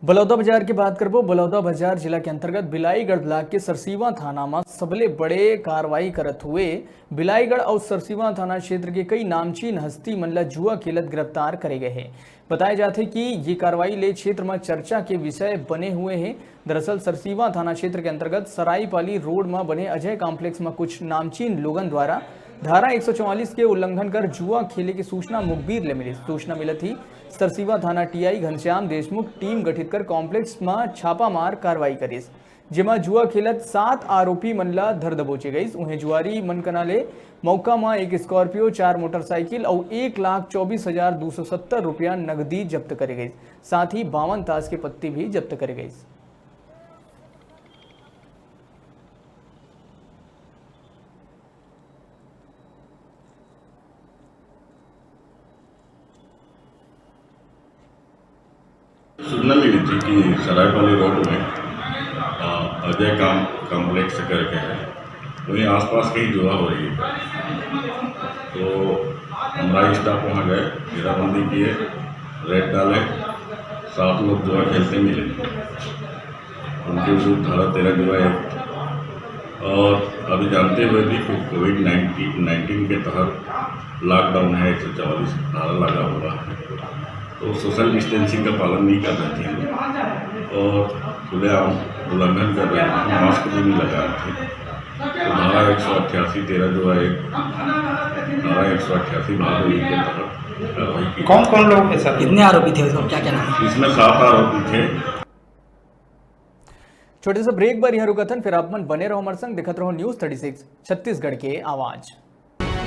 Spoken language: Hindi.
बलौदा बाजार की बात करबो। बलौदा बाजार जिला के अंतर्गत बिलाईगढ़ ब्लॉक के सरसीवा थाना में सबले बड़े कार्रवाई करत हुए बिलाईगढ़ और सरसीवा थाना क्षेत्र के कई नामचीन हस्ती मन ला जुआ खेलत गिरफ्तार करे गए हैं। बताया जाता है कि ये कार्रवाई ले क्षेत्र में चर्चा के विषय बने हुए हैं। दरअसल सरसीवा थाना क्षेत्र के अंतर्गत सराईपाली रोड में बने अजय कॉम्प्लेक्स में कुछ नामचीन लोगों द्वारा धारा 144 के उल्लंघन कर जुआ खेले की सूचना मुखबिर ले मिली। सूचना मिली थी सरसीवा थाना टीआई घनश्याम देशमुख टीम गठित कर कॉम्प्लेक्स में छापामार कार्रवाई करीस, जेमा जुआ खेलत 7 आरोपी मन ला धर दबोचे गई। उन्हें जुआरी मन कनाले मौका में एक स्कॉर्पियो, 4 मोटरसाइकिल और 1,24,270 रुपया नगदी जब्त करे गई। साथ ही 52 ताश के पत्ती भी जब्त करे गई। सूचना मिली थी कि सरायपाली रोड में अजय कॉम्प्लेक्स करके है, वहीं आसपास कहीं जुआ हो रही है। तो हमारा स्टाफ वहाँ गए, घेराबंदी किए, रेड डाले, 7 लोग जुआ खेलते मिले। उनके विरुद्ध धारा 13 जुआ एक्ट और अभी जानते हुए भी कोविड-19 के तहत लॉकडाउन है, 144 धारा लगा हुआ है, तो सोशल डिस्टेंसिंग का पालन नहीं कर रहे थे और खुलेआम उल्लंघन कर रहे थे, मास्क भी नहीं लगा रहे थे। तो धारा 188 13 जो है धारा 188 भाग के तहत कार्रवाई की। कौन कौन लोग के साथ कितने आरोपी थे, उसको क्या क्या नाम है? इसमें 7 आरोपी थे। छोटे से ब्रेक बार यहाँ रुका था, फिर आप मन बने रहो हमारे संग, दिखत रहो न्यूज़ 36 छत्तीसगढ़ के आवाज।